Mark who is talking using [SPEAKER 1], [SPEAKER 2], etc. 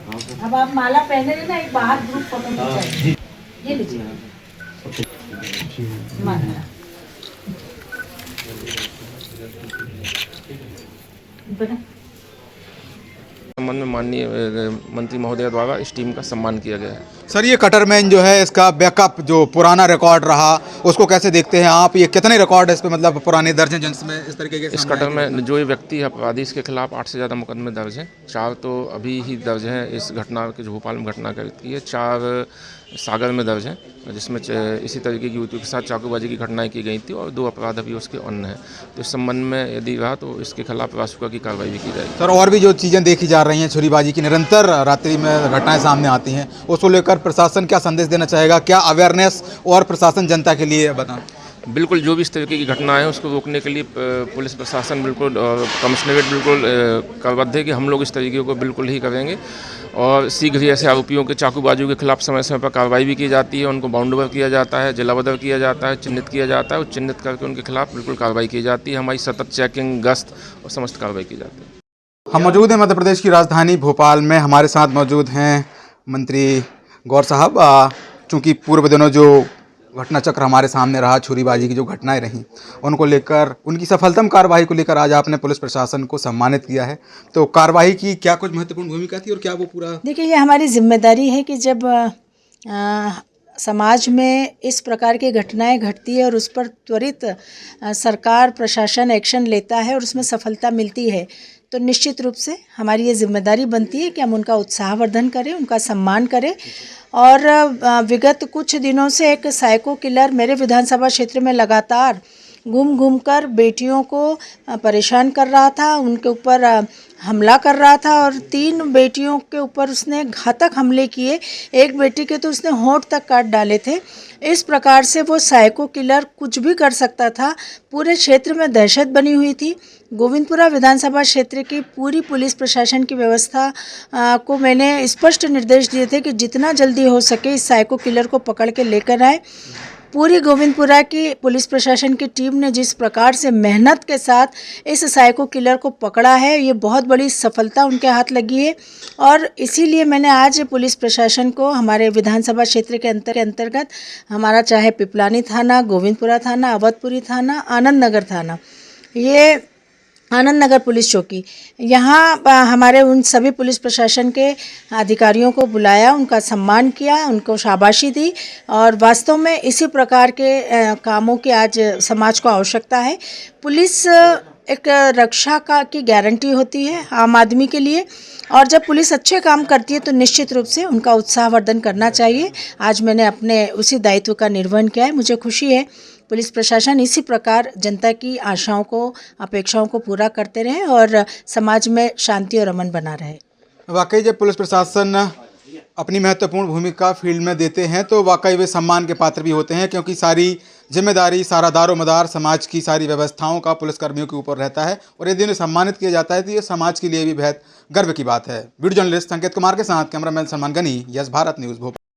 [SPEAKER 1] अब आप माला पहने लेना, एक बाहर ग्रुप फोटो खींचाएंगे। ये लीजिए माला। बेटा
[SPEAKER 2] संबंध में माननीय मंत्री महोदय द्वारा इस टीम का सम्मान किया गया है।
[SPEAKER 3] सर, ये कटरमैन जो है इसका बैकअप जो पुराना रिकॉर्ड रहा उसको कैसे देखते हैं आप? ये कितने रिकॉर्ड इस पे मतलब पुराने दर्ज हैं जिनमें इस तरीके के
[SPEAKER 2] इस
[SPEAKER 3] सामने आए
[SPEAKER 2] कटर
[SPEAKER 3] थे?
[SPEAKER 2] में जो ये व्यक्ति है अपराधी, इसके खिलाफ 8 से ज़्यादा मुकदमे दर्ज हैं। 4 तो अभी ही दर्ज हैं इस घटना के, जो भोपाल में घटना की है। 4 सागर में दर्ज हैं, जिसमें इसी तरीके की युवतियों के साथ चाकूबाजी की घटनाएं की गई थी, और 2 अपराध अभी उसके अन्य हैं। तो इस संबंध में यदि रहा तो इसके खिलाफ रासुका की कार्रवाई भी की जाएगी।
[SPEAKER 3] सर, और भी जो चीज़ें देखी जा रही हैं, छुरीबाजी की निरंतर रात्रि में घटनाएं सामने आती हैं, उसको लेकर प्रशासन क्या संदेश देना चाहेगा? क्या अवेयरनेस और प्रशासन जनता के लिए बताएं?
[SPEAKER 2] बिल्कुल, जो भी इस तरीके की घटना है उसको रोकने के लिए पुलिस प्रशासन बिल्कुल, कमिश्नरेट बिल्कुल करबद्ध है कि हम लोग इस तरीके को बिल्कुल ही करेंगे, और शीघ्र ही ऐसे आरोपियों के चाकूबाजियों के खिलाफ समय समय पर कार्रवाई भी की जाती है। उनको बाउंड ओवर किया जाता है, जिलाबदर किया जाता है, चिन्हित किया जाता है, और चिन्हित करके उनके खिलाफ बिल्कुल कार्रवाई की जाती है। हमारी सतत चेकिंग, गश्त और समस्त कार्रवाई की जाती है।
[SPEAKER 3] हम मौजूद हैं मध्य प्रदेश की राजधानी भोपाल में। हमारे साथ मौजूद हैं मंत्री गौर साहब। चूँकि पूर्व दिनों जो घटना चक्र हमारे सामने रहा, छुरीबाजी की जो घटनाएं रहीं, उनको लेकर, उनकी सफलतम कार्रवाई को लेकर आज आपने पुलिस प्रशासन को सम्मानित किया है। तो कार्रवाई की क्या कुछ महत्वपूर्ण भूमिका थी और क्या वो पूरा?
[SPEAKER 1] देखिए, ये हमारी जिम्मेदारी है कि जब समाज में इस प्रकार की घटनाएं घटती है और उस पर त्वरित सरकार प्रशासन एक्शन लेता है और उसमें सफलता मिलती है, तो निश्चित रूप से हमारी ये जिम्मेदारी बनती है कि हम उनका उत्साहवर्धन करें, उनका सम्मान करें। और विगत कुछ दिनों से एक साइको किलर मेरे विधानसभा क्षेत्र में लगातार घूम घूम कर बेटियों को परेशान कर रहा था, उनके ऊपर हमला कर रहा था, और 3 बेटियों के ऊपर उसने घातक हमले किए। एक बेटी के तो उसने होंठ तक काट डाले थे। इस प्रकार से वो साइको किलर कुछ भी कर सकता था। पूरे क्षेत्र में दहशत बनी हुई थी। गोविंदपुरा विधानसभा क्षेत्र की पूरी पुलिस प्रशासन की व्यवस्था को मैंने स्पष्ट निर्देश दिए थे कि जितना जल्दी हो सके इस साइको किलर को पकड़ के लेकर आए। पूरी गोविंदपुरा की पुलिस प्रशासन की टीम ने जिस प्रकार से मेहनत के साथ इस साइको किलर को पकड़ा है, ये बहुत बड़ी सफलता उनके हाथ लगी है। और इसीलिए मैंने आज पुलिस प्रशासन को हमारे विधानसभा क्षेत्र के अंतर्गत, हमारा चाहे पिपलानी थाना, गोविंदपुरा थाना, अवधपुरी थाना, आनंद नगर थाना, ये आनंद नगर पुलिस चौकी, यहाँ हमारे उन सभी पुलिस प्रशासन के अधिकारियों को बुलाया, उनका सम्मान किया, उनको शाबाशी दी। और वास्तव में इसी प्रकार के कामों की आज समाज को आवश्यकता है। पुलिस एक रक्षा की गारंटी होती है आम आदमी के लिए, और जब पुलिस अच्छे काम करती है तो निश्चित रूप से उनका उत्साहवर्धन करना चाहिए। आज मैंने अपने उसी दायित्व का निर्वहन किया है। मुझे खुशी है पुलिस प्रशासन इसी प्रकार जनता की आशाओं को, अपेक्षाओं को पूरा करते रहे और समाज में शांति और अमन बना रहे।
[SPEAKER 3] वाकई जब पुलिस प्रशासन अपनी महत्वपूर्ण भूमिका फील्ड में देते हैं तो वाकई वे सम्मान के पात्र भी होते हैं, क्योंकि सारी जिम्मेदारी, सारा दारोमदार समाज की सारी व्यवस्थाओं का पुलिसकर्मियों के ऊपर रहता है। और यदि उन्हें सम्मानित किया जाता है तो ये समाज के लिए भी बेहद गर्व की बात है। वीडियो जर्नलिस्ट संकेत कुमार के साथ cameraman Salman Ghani, Yes Bharat news Bhopal.